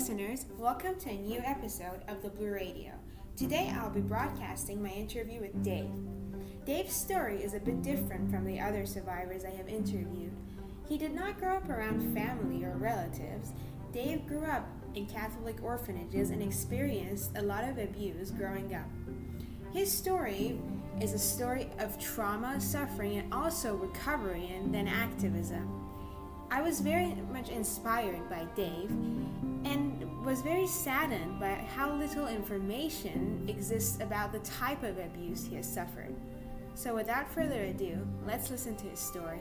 listeners, welcome to a new episode of the Blue Radio. Today I'll be broadcasting my interview with Dave. Dave's story is a bit different from the other survivors I have interviewed. He did not grow up around family or relatives. Dave grew up in Catholic orphanages and experienced a lot of abuse growing up. His story is a story of trauma, suffering, and also recovery and then activism. I was very much inspired by Dave and was very saddened by how little information exists about the type of abuse he has suffered. So without further ado, let's listen to his story.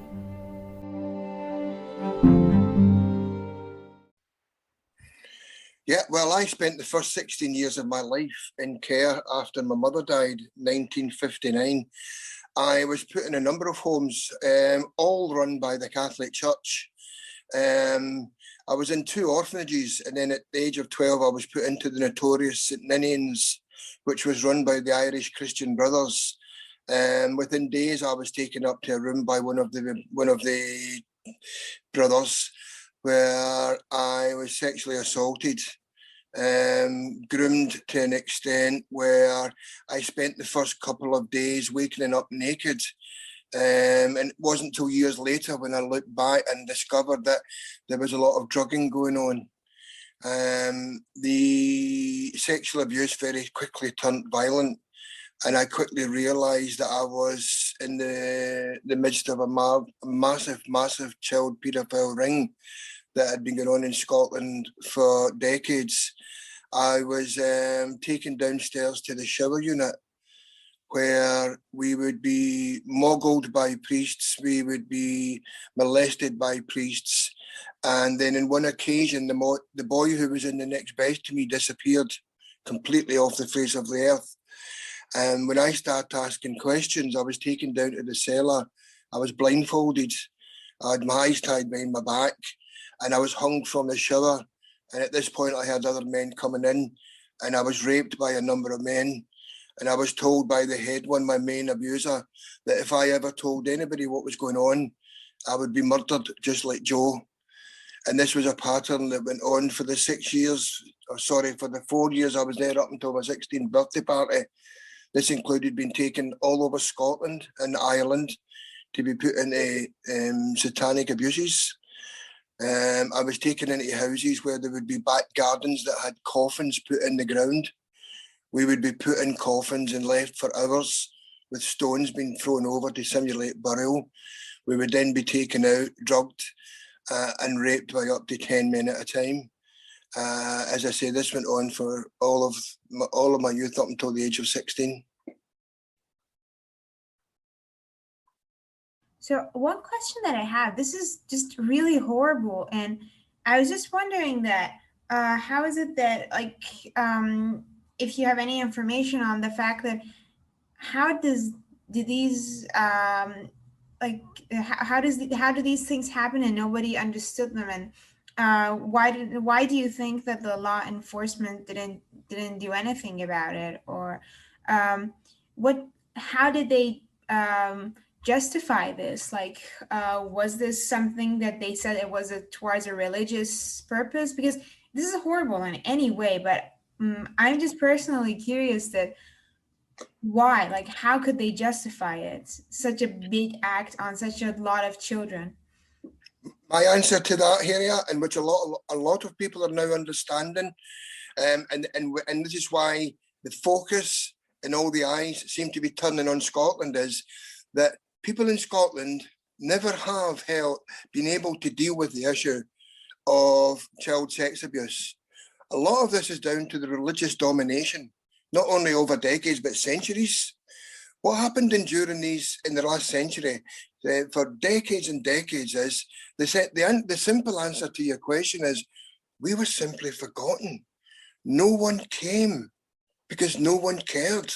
Yeah, well, I spent the first 16 years of my life in care after my mother died in 1959. I was put in a number of homes, all run by the Catholic Church. I was in 2 orphanages, and then at the age of 12, I was put into the notorious St Ninians, which was run by the Irish Christian Brothers. Within days, I was taken up to a room by one of the brothers, where I was sexually assaulted, groomed to an extent where I spent the first couple of days waking up naked. And it wasn't until years later when I looked back and discovered that there was a lot of drugging going on. The sexual abuse very quickly turned violent, and I quickly realised that I was in the midst of a massive child paedophile ring that had been going on in Scotland for decades. I was taken downstairs to the shower unit, where we would be moggled by priests, we would be molested by priests. And then in one occasion, the boy who was in the next bed to me disappeared completely off the face of the earth. And when I started asking questions, I was taken down to the cellar. I was blindfolded. I had my eyes tied behind my back, and I was hung from the shower. And at this point, I had other men coming in, and I was raped by a number of men. And I was told by the head one, my main abuser, that if I ever told anybody what was going on, I would be murdered just like Joe. And this was a pattern that went on for the 4 years I was there up until my 16th birthday party. This included being taken all over Scotland and Ireland to be put into satanic abuses. I was taken into houses where there would be back gardens that had coffins put in the ground. We would be put in coffins and left for hours with stones being thrown over to simulate burial. We would then be taken out, drugged, and raped by up to 10 men at a time. As I say, this went on for all of my youth up until the age of 16. So one question that I have, this is just really horrible, and I was just wondering that how is it that if you have any information on the fact that how do these things happen and nobody understood them, and why do you think that the law enforcement didn't do anything about it, or how did they justify this? Was this something that they said it was towards a religious purpose? Because this is horrible in any way, but I'm just personally curious that why, how could they justify it? Such a big act on such a lot of children. My answer to that, Harriet, and which a lot of people are now understanding, and this is why the focus and all the eyes seem to be turning on Scotland, is that people in Scotland never have been able to deal with the issue of child sex abuse. A lot of this is down to the religious domination, not only over decades, but centuries. What happened in the last century, for decades and decades, is the simple answer to your question is we were simply forgotten. No one came because no one cared.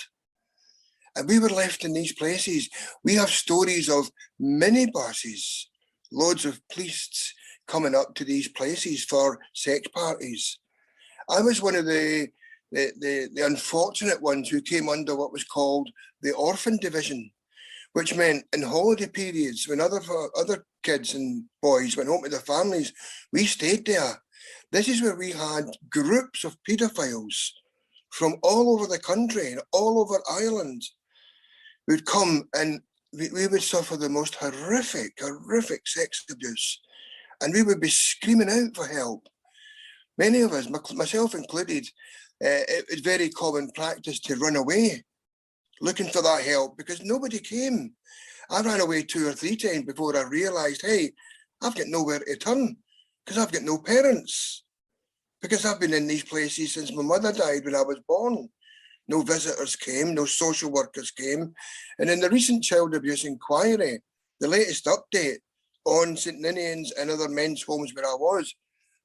And we were left in these places. We have stories of minibuses, loads of priests coming up to these places for sex parties. I was one of the unfortunate ones who came under what was called the orphan division, which meant in holiday periods when other kids and boys went home to their families, we stayed there. This is where we had groups of paedophiles from all over the country and all over Ireland who'd come, and we would suffer the most horrific sex abuse. And we would be screaming out for help. Many of us, myself included, it was very common practice to run away looking for that help because nobody came. I ran away 2 or 3 times before I realised, hey, I've got nowhere to turn because I've got no parents. Because I've been in these places since my mother died when I was born. No visitors came, no social workers came. And in the recent child abuse inquiry, the latest update on St Ninians and other men's homes where I was,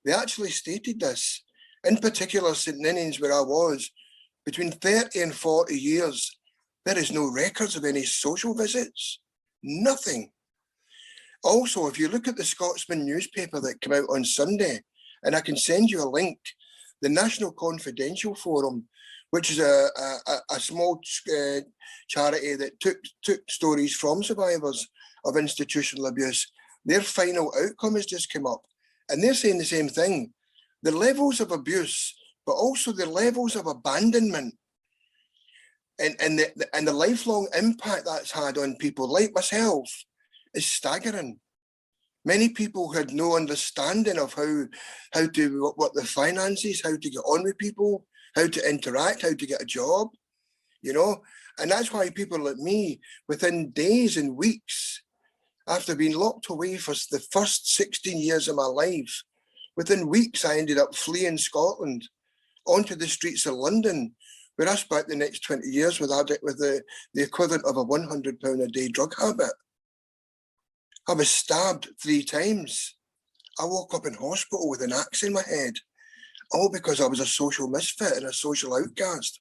they actually stated this. In particular, St Ninians where I was, between 30 and 40 years, there is no records of any social visits, nothing. Also, if you look at the Scotsman newspaper that came out on Sunday, and I can send you a link, the National Confidential Forum, which is a small charity that took stories from survivors of institutional abuse, their final outcome has just come up. And they're saying the same thing. The levels of abuse, but also the levels of abandonment and the lifelong impact that's had on people like myself is staggering. Many people had no understanding of how to, what the finances, how to get on with people, how to interact, how to get a job, you know? And that's why people like me, within days and weeks, after being locked away for the first 16 years of my life, within weeks, I ended up fleeing Scotland onto the streets of London, where I spent the next 20 years with the equivalent of a £100 a day drug habit. I was stabbed 3 times. I woke up in hospital with an axe in my head, all because I was a social misfit and a social outcast.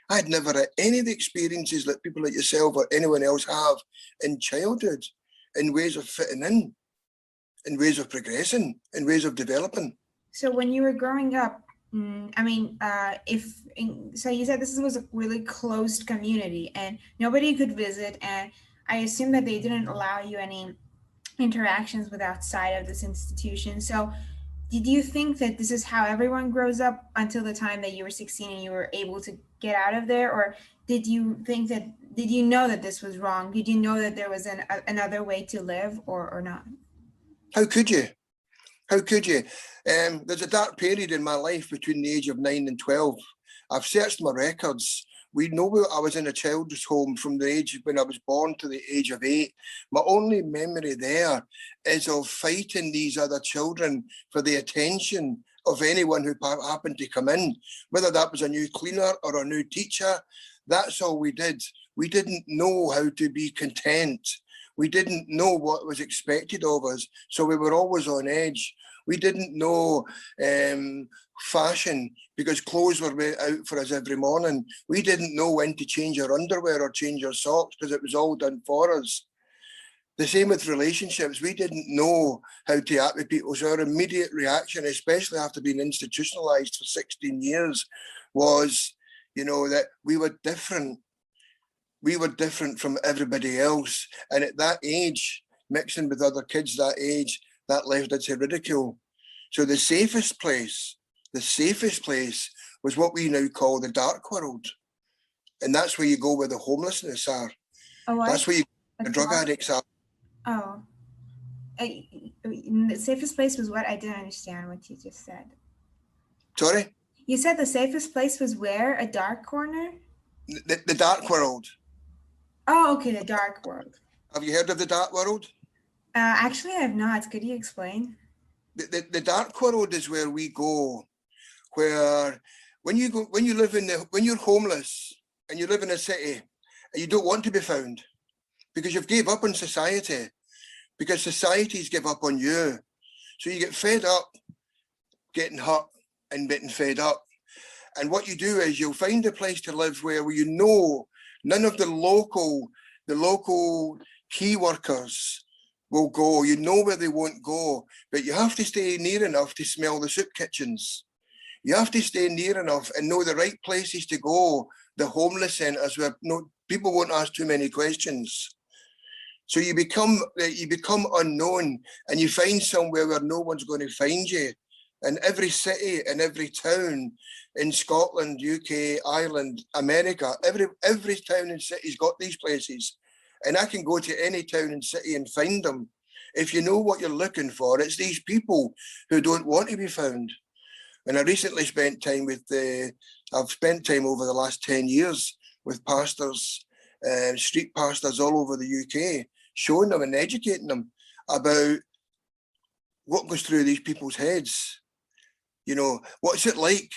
I had never had any of the experiences that people like yourself or anyone else have in childhood, in ways of fitting in ways of progressing, in ways of developing. So when you were growing up, so you said this was a really closed community and nobody could visit, and I assume that they didn't allow you any interactions with outside of this institution. So did you think that this is how everyone grows up until the time that you were 16 and you were able to get out of there? Or did you know that this was wrong? Did you know that there was another way to live or not? How could you? How could you? There's a dark period in my life between the age of 9 and 12. I've searched my records. We know I was in a children's home from the age when I was born to the age of 8. My only memory there is of fighting these other children for the attention of anyone who happened to come in, whether that was a new cleaner or a new teacher. That's all we did. We didn't know how to be content. We didn't know what was expected of us, so we were always on edge. We didn't know fashion because clothes were out for us every morning. We didn't know when to change our underwear or change our socks because it was all done for us. The same with relationships. We didn't know how to act with people. So our immediate reaction, especially after being institutionalized for 16 years, was, that we were different. We were different from everybody else. And at that age, mixing with other kids that age, that left us to ridicule. So the safest place was what we now call the dark world. And that's where you go where the homelessness are. Oh, what? That's where the drug addicts are. Oh. The safest place was what? I didn't understand what you just said. Sorry? You said the safest place was where? A dark corner? The dark world. Oh, okay, the dark world. Have you heard of the dark world? Actually, I have not. Could you explain? The dark world is where we go, where when you're homeless and you live in a city and you don't want to be found because you've gave up on society, because society's give up on you. So you get fed up, getting hurt and getting fed up. And what you do is you'll find a place to live where none of the local key workers will go. You know where they won't go, but you have to stay near enough to smell the soup kitchens. You have to stay near enough and know the right places to go, the homeless centres where people won't ask too many questions. So you become unknown and you find somewhere where no one's going to find you. And every city and every town in Scotland, UK, Ireland, America, every town and city's got these places. And I can go to any town and city and find them. If you know what you're looking for, it's these people who don't want to be found. And I recently spent time with I've spent time over the last 10 years with pastors, street pastors all over the UK, showing them and educating them about what goes through these people's heads. You know, what's it like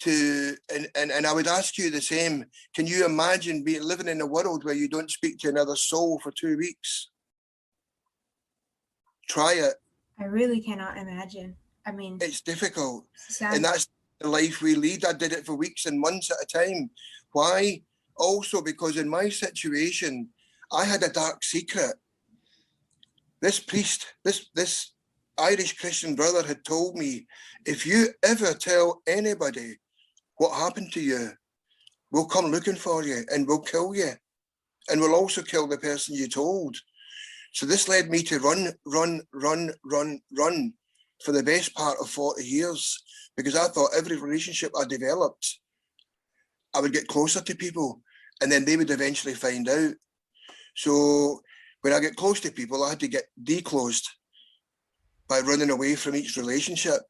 to, and I would ask you the same, can you imagine living in a world where you don't speak to another soul for 2 weeks? Try it. I really cannot imagine. I mean, it's difficult. And that's the life we lead. I did it for weeks and months at a time. Why? Also because in my situation, I had a dark secret. This priest, this Irish Christian brother had told me, if you ever tell anybody what happened to you, we'll come looking for you and we'll kill you. And we'll also kill the person you told. So this led me to run for the best part of 40 years, because I thought every relationship I developed, I would get closer to people and then they would eventually find out. So when I get close to people, I had to get declosed by running away from each relationship.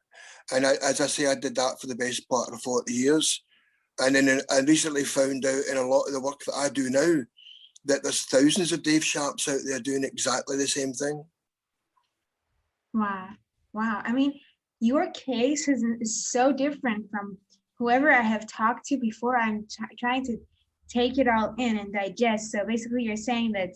And as I say, I did that for the best part of 40 years. And then I recently found out in a lot of the work that I do now that there's thousands of Dave Sharps out there doing exactly the same thing. Wow. Wow. I mean, your case is so different from whoever I have talked to before. I'm trying to take it all in and digest. So basically, you're saying that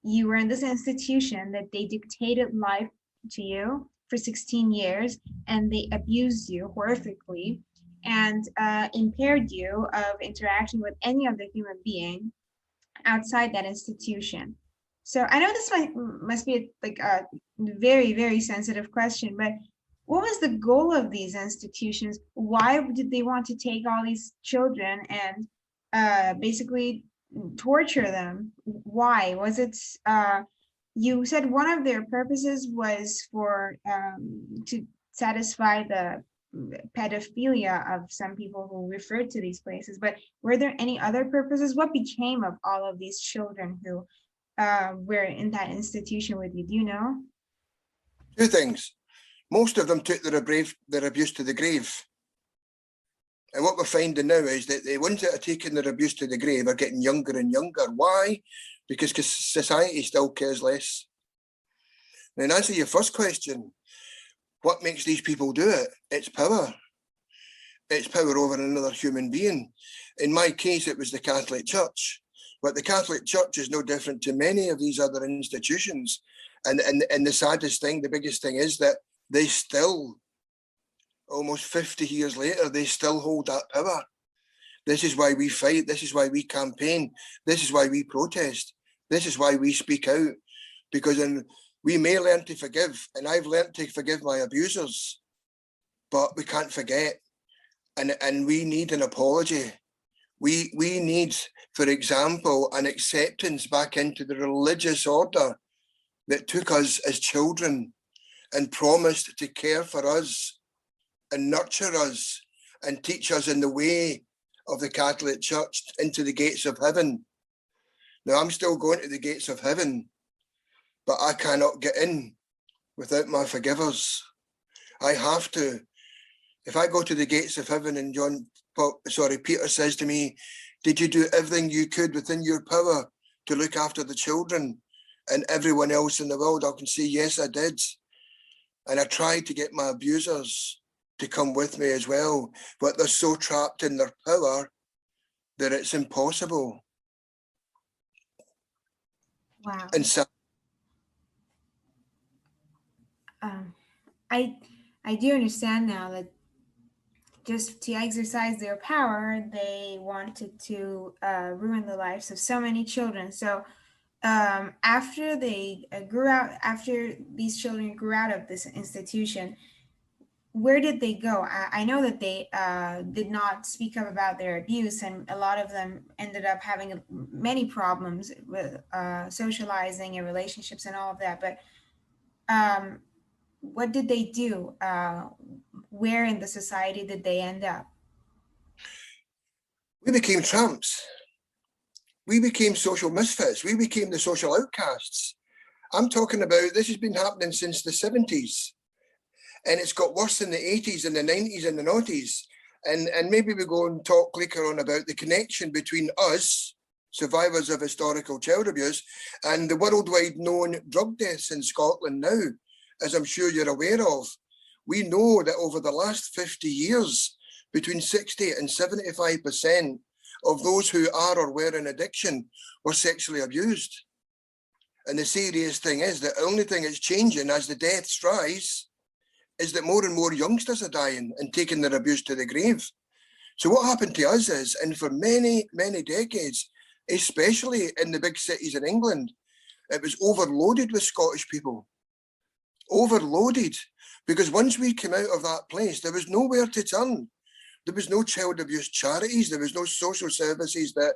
you were in this institution, that they dictated life to you for 16 years, and they abused you horrifically and impaired you of interaction with any other human being outside that institution. So I know this must be like a very, very sensitive question, but what was the goal of these institutions? Why did they want to take all these children and basically torture them? Why? Was it, you said one of their purposes was for to satisfy the pedophilia of some people who referred to these places, but were there any other purposes? What became of all of these children who were in that institution with you? Do you know? Two things. Most of them took their abuse to the grave. And what we're finding now is that the ones that are taking their abuse to the grave are getting younger and younger. Why? Because society still cares less. And in answer to your first question, what makes these people do it? It's power. It's power over another human being. In my case, it was the Catholic Church. But the Catholic Church is no different to many of these other institutions. And the saddest thing, the biggest thing is that they still, almost 50 years later, they still hold that power. This is why we fight. This is why we campaign. This is why we protest. This is why we speak out. Because we may learn to forgive, and I've learned to forgive my abusers, but we can't forget. And we need an apology. We need, for example, an acceptance back into the religious order that took us as children and promised to care for us and nurture us and teach us in the way of the Catholic Church into the gates of heaven. Now, I'm still going to the gates of heaven, but I cannot get in without my forgivers. I have to. If I go to the gates of heaven and Peter says to me, did you do everything you could within your power to look after the children and everyone else in the world? I can say, yes, I did. And I tried to get my abusers to come with me as well, but they're so trapped in their power that it's impossible. Wow. And so I do understand now that just to exercise their power, they wanted to ruin the lives of so many children. So after they grew out, after these children grew out of this institution, where did they go? I know that they did not speak up about their abuse, and a lot of them ended up having many problems with socializing and relationships and all of that. But what did they do? Where in the society did they end up? We became tramps. We became social misfits. We became the social outcasts. I'm talking about, this has been happening since the 70s, and it's got worse in the 80s and the 90s and the noughties. And maybe we go and talk later on about the connection between us, survivors of historical child abuse, and the worldwide known drug deaths in Scotland now, as I'm sure you're aware of. We know that over the last 50 years, between 60 and 75% of those who are or were in addiction were sexually abused. And the serious thing is that the only thing that's changing as the deaths rise is that more and more youngsters are dying and taking their abuse to the grave. So what happened to us is, and for many, many decades, especially in the big cities in England, it was overloaded with Scottish people. Overloaded. Because once we came out of that place, there was nowhere to turn. There was no child abuse charities. There was no social services that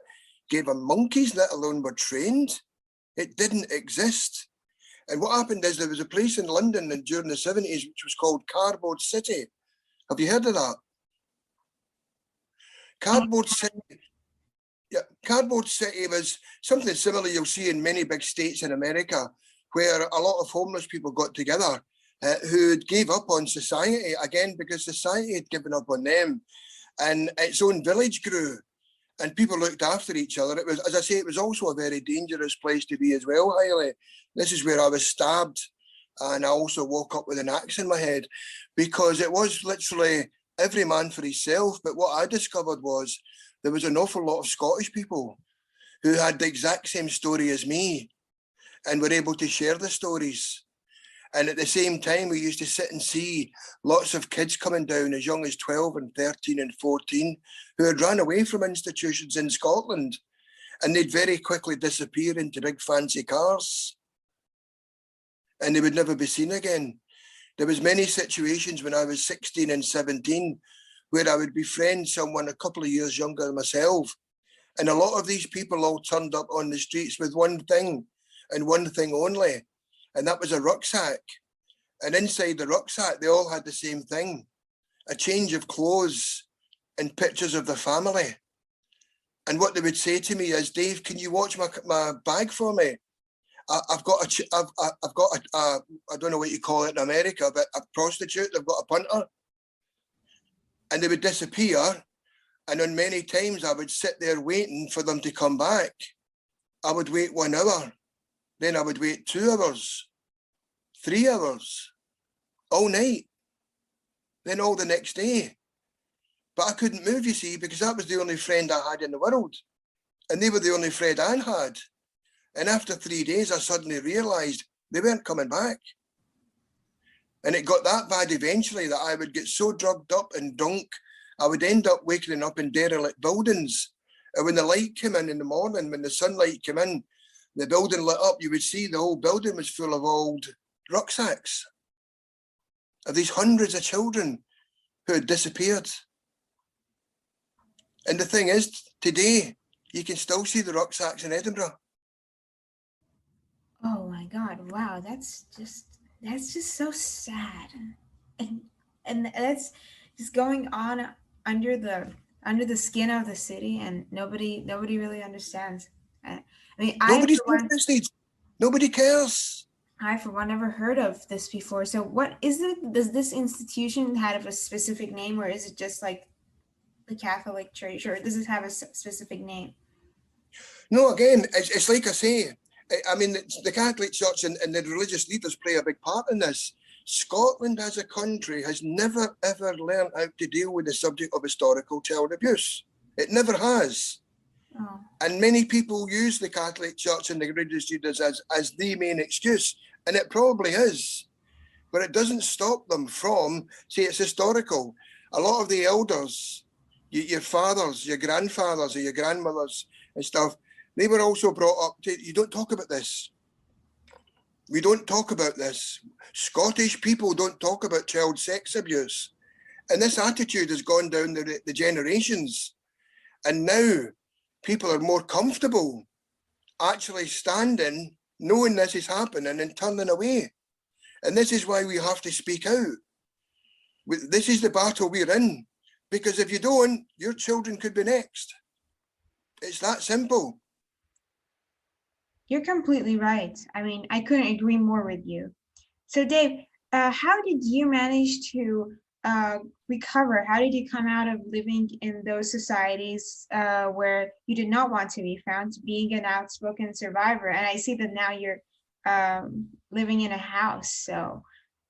gave them monkeys, let alone were trained. It didn't exist. And what happened is there was a place in London during the 70s which was called Cardboard City. Have you heard of that? Cardboard City. Yeah, Cardboard City was something similar you'll see in many big states in America, where a lot of homeless people got together who gave up on society, again, because society had given up on them. And its own village grew and people looked after each other. It was, as I say, it was also a very dangerous place to be as well, Hayley. This is where I was stabbed, and I also woke up with an axe in my head, because it was literally every man for himself. But what I discovered was there was an awful lot of Scottish people who had the exact same story as me and were able to share the stories. And at the same time, we used to sit and see lots of kids coming down as young as 12 and 13 and 14 who had run away from institutions in Scotland, and they'd very quickly disappear into big fancy cars and they would never be seen again. There was many situations when I was 16 and 17 where I would befriend someone a couple of years younger than myself. And a lot of these people all turned up on the streets with one thing and one thing only, and that was a rucksack. And inside the rucksack, they all had the same thing, a change of clothes and pictures of their family. And what they would say to me is, Dave, can you watch my bag for me? I've got a, I don't know what you call it in America, but a prostitute, they've got a punter. And they would disappear. And on many times I would sit there waiting for them to come back. I would wait 1 hour. Then I would wait 2 hours, 3 hours, all night, then all the next day. But I couldn't move, you see, because that was the only friend I had in the world. And they were the only friend I had. And after 3 days, I suddenly realised they weren't coming back. And it got that bad eventually that I would get so drugged up and drunk, I would end up waking up in derelict buildings. And when the light came in the morning, when the sunlight came in, the building lit up, you would see the whole building was full of old rucksacks of these hundreds of children who had disappeared. And the thing is, today, you can still see the rucksacks in Edinburgh. Oh my God! Wow, that's just so sad, and that's just going on under the skin of the city, and nobody really understands. I mean, Nobody's interested. Nobody cares. I for one never heard of this before. So, what is it? Does this institution have a specific name, or is it just like the Catholic Church, or does it have a specific name? No, again, it's like I say. I mean, the Catholic Church and the religious leaders play a big part in this. Scotland as a country has never, ever learned how to deal with the subject of historical child abuse. It never has. Oh. And many people use the Catholic Church and the religious leaders as the main excuse, and it probably is. But it doesn't stop them from, say, it's historical. A lot of the elders, your fathers, your grandfathers, or your grandmothers and stuff, they were also brought up to, you don't talk about this. We don't talk about this. Scottish people don't talk about child sex abuse. And this attitude has gone down the generations. And now people are more comfortable actually standing, knowing this is happening and turning away. And this is why we have to speak out. This is the battle we're in, because if you don't, your children could be next. It's that simple. You're completely right. I mean, I couldn't agree more with you. So, Dave, how did you manage to recover? How did you come out of living in those societies where you did not want to be found, being an outspoken survivor? And I see that now you're living in a house. So,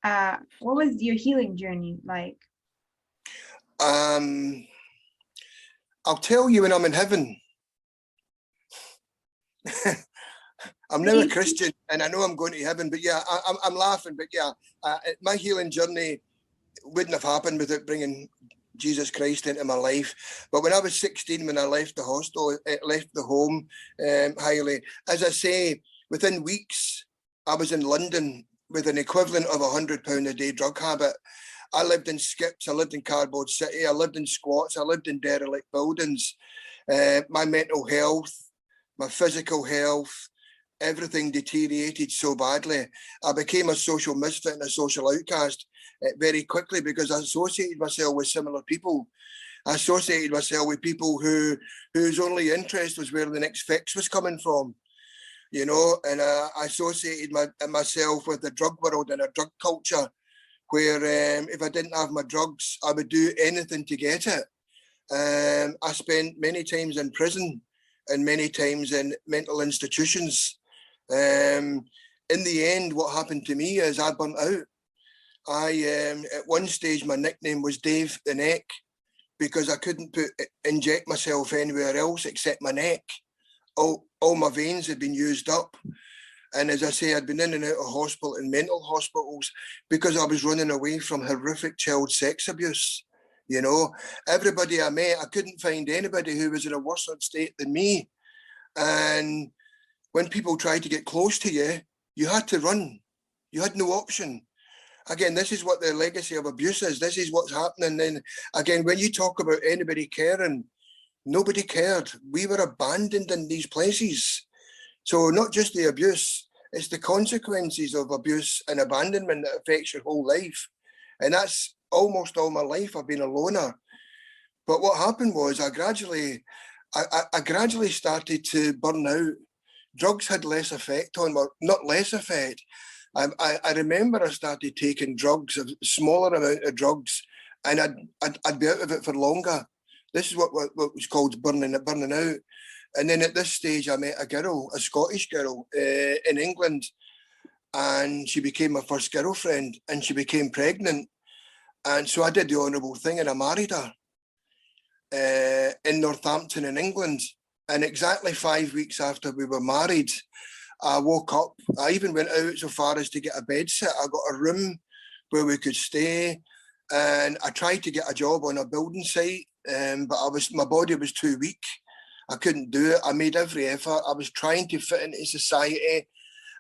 what was your healing journey like? I'll tell you when I'm in heaven. I'm now a Christian, and I know I'm going to heaven, but yeah, I'm laughing, but yeah, my healing journey wouldn't have happened without bringing Jesus Christ into my life. But when I was 16, when I left the hostel, left the home, Hayley, as I say, within weeks, I was in London with an equivalent of £100 a day drug habit. I lived in skips, I lived in Cardboard City, I lived in squats, I lived in derelict buildings. My mental health, my physical health, everything deteriorated so badly. I became a social misfit and a social outcast very quickly because I associated myself with similar people. I associated myself with people whose only interest was where the next fix was coming from, you know, and I associated myself with the drug world and a drug culture where if I didn't have my drugs, I would do anything to get it. I spent many times in prison and many times in mental institutions. In the end, what happened to me is I burnt out. At one stage, my nickname was Dave the Neck because I couldn't inject myself anywhere else except my neck. All my veins had been used up. And as I say, I'd been in and out of hospital and mental hospitals because I was running away from horrific child sex abuse. You know, everybody I met, I couldn't find anybody who was in a worse state than me. And when people tried to get close to you, you had to run. You had no option. Again, this is what the legacy of abuse is. This is what's happening. Then again, when you talk about anybody caring, nobody cared. We were abandoned in these places. So not just the abuse, it's the consequences of abuse and abandonment that affects your whole life. And that's almost all my life. I've been a loner. But what happened was I gradually started to burn out. Drugs had less effect on me, not less effect. I remember I started taking drugs, a smaller amount of drugs, and I'd be out of it for longer. This is what was called burning out. And then at this stage, I met a girl, a Scottish girl in England, and she became my first girlfriend, and she became pregnant. And so I did the honourable thing, and I married her in Northampton in England. And exactly 5 weeks after we were married, I woke up. I even went out so far as to get a bed sit. I got a room where we could stay, and I tried to get a job on a building site, but my body was too weak. I couldn't do it. I made every effort. I was trying to fit into society.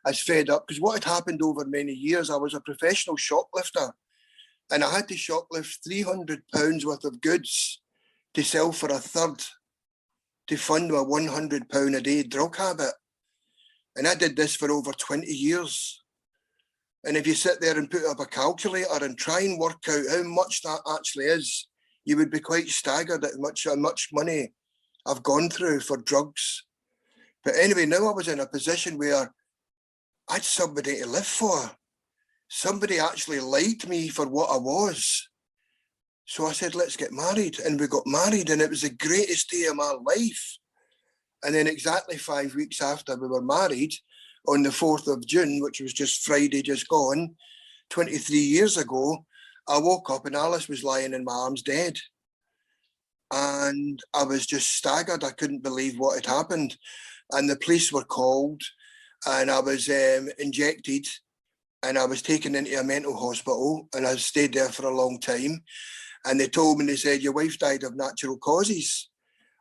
I was fed up because what had happened over many years, I was a professional shoplifter, and I had to shoplift £300 worth of goods to sell for a third to fund my £100 a day drug habit. And I did this for over 20 years. And if you sit there and put up a calculator and try and work out how much that actually is, you would be quite staggered at how much money I've gone through for drugs. But anyway, now I was in a position where I had somebody to live for. Somebody actually liked me for what I was. So I said, let's get married. And we got married, and it was the greatest day of my life. And then exactly 5 weeks after we were married, on the 4th of June, which was just Friday just gone, 23 years ago, I woke up and Alice was lying in my arms dead. And I was just staggered. I couldn't believe what had happened. And the police were called, and I was injected, and I was taken into a mental hospital, and I stayed there for a long time. And they told me, they said, your wife died of natural causes.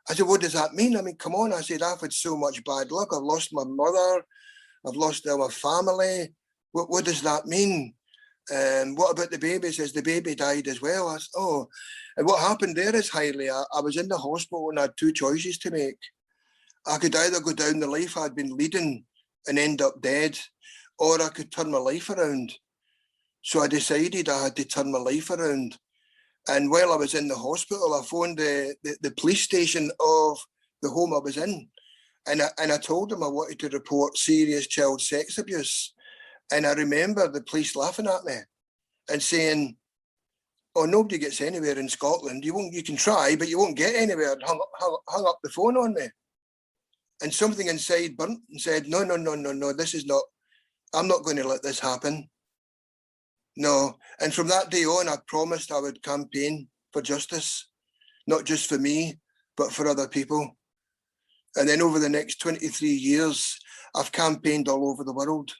I said, what does that mean? I mean, come on. I said, I've had so much bad luck. I've lost my mother. I've lost my family. What does that mean? What about the baby? Says the baby died as well. I said, oh. And what happened there is, Hayley, I was in the hospital and I had two choices to make. I could either go down the life I'd been leading and end up dead, or I could turn my life around. So I decided I had to turn my life around. And while I was in the hospital, I phoned the police station of the home I was in. And I told them I wanted to report serious child sex abuse. And I remember the police laughing at me and saying, "Oh, nobody gets anywhere in Scotland. You can try, but you won't get anywhere." And hung up the phone on me. And something inside burnt and said, no, this is not, I'm not going to let this happen. No. And from that day on, I promised I would campaign for justice, not just for me, but for other people. And then over the next 23 years, I've campaigned all over the world.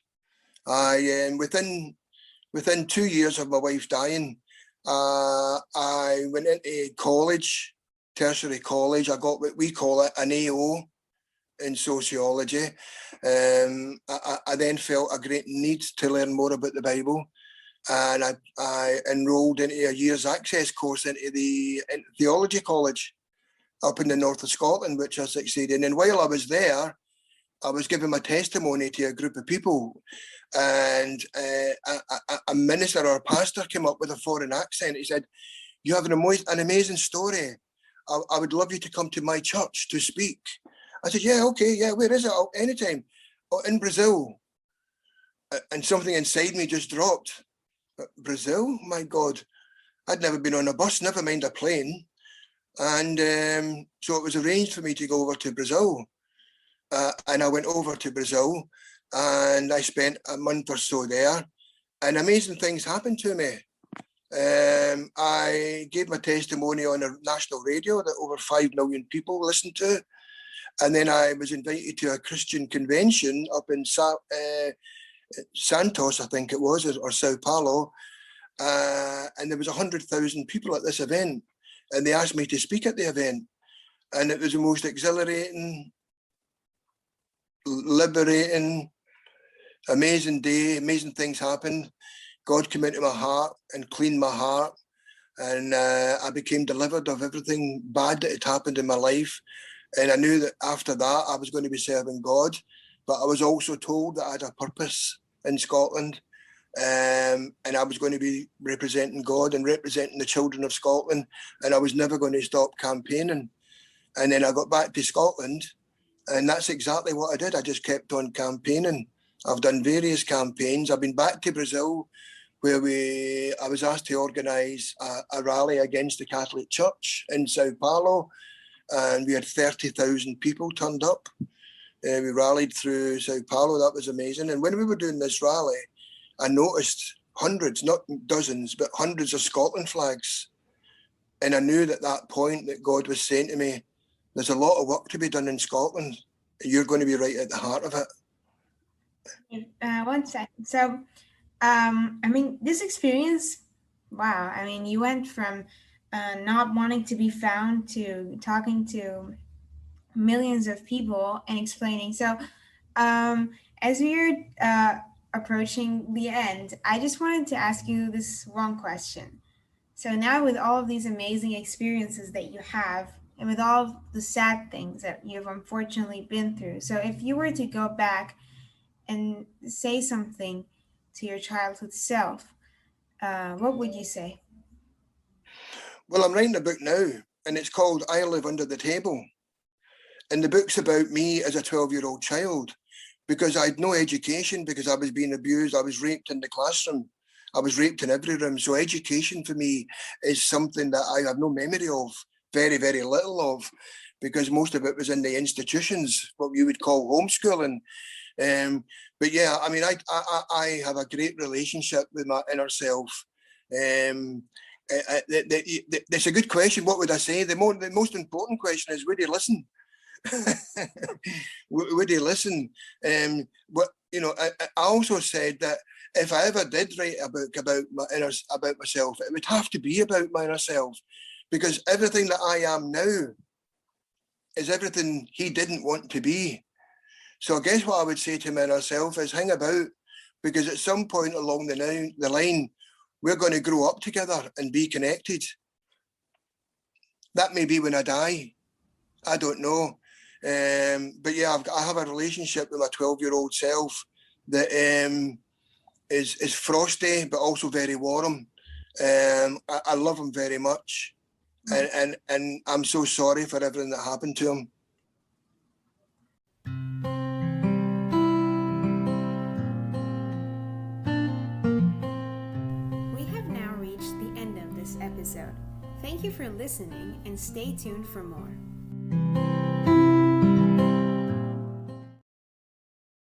Within 2 years of my wife dying, I went into college, tertiary college. I got what we call it an AO in sociology. I then felt a great need to learn more about the Bible, and I enrolled into a year's access course into theology college up in the north of Scotland, which I succeeded in. And while I was there, I was giving my testimony to a group of people, and a minister or a pastor came up with a foreign accent. He said, "You have an amazing story. I would love you to come to my church to speak." I said, "Yeah, okay, yeah, where is it?" "Oh, anytime." "Oh, in Brazil." And something inside me just dropped. Brazil? My God. I'd never been on a bus, never mind a plane. And so it was arranged for me to go over to Brazil. And I went over to Brazil and I spent a month or so there, and amazing things happened to me. I gave my testimony on a national radio that over 5 million people listened to. And then I was invited to a Christian convention up in Santos, I think it was, or Sao Paulo. And there was 100,000 people at this event. And they asked me to speak at the event. And it was the most exhilarating, liberating, amazing day. Amazing things happened. God came into my heart and cleaned my heart. And I became delivered of everything bad that had happened in my life. And I knew that after that, I was going to be serving God. But I was also told that I had a purpose in Scotland. And I was going to be representing God and representing the children of Scotland. And I was never going to stop campaigning. And then I got back to Scotland. And that's exactly what I did. I just kept on campaigning. I've done various campaigns. I've been back to Brazil, where I was asked to organise a rally against the Catholic Church in Sao Paulo. And we had 30,000 people turned up. We rallied through Sao Paulo. That was amazing. And when we were doing this rally, I noticed hundreds, not dozens, but hundreds of Scotland flags. And I knew at that point that God was saying to me, there's a lot of work to be done in Scotland. You're going to be right at the heart of it. 1 second. So, this experience, wow. You went from not wanting to be found to talking to millions of people and explaining. So, as we're approaching the end, I just wanted to ask you this one question. So now with all of these amazing experiences that you have, and with all the sad things that you've unfortunately been through, so if you were to go back and say something to your childhood self, what would you say? Well, I'm writing a book now, and it's called I Live Under the Table. And the book's about me as a 12-year-old child, because I had no education, because I was being abused. I was raped in the classroom. I was raped in every room. So education for me is something that I have no memory of, very, very little of, because most of it was in the institutions, what we would call homeschooling. But yeah, I have a great relationship with my inner self. It's a good question. What would I say? The most important question is, would you listen? Would you listen? I also said that if I ever did write a book about myself, it would have to be about my inner self, because everything that I am now is everything he didn't want to be. So I guess what I would say to my inner self is hang about, because at some point along the line, we're going to grow up together and be connected. That may be when I die. I don't know. But yeah, I have a relationship with my 12-year-old self that is frosty, but also very warm. I love him very much, and I'm so sorry for everything that happened to him. We have now reached the end of this episode. Thank you for listening and stay tuned for more.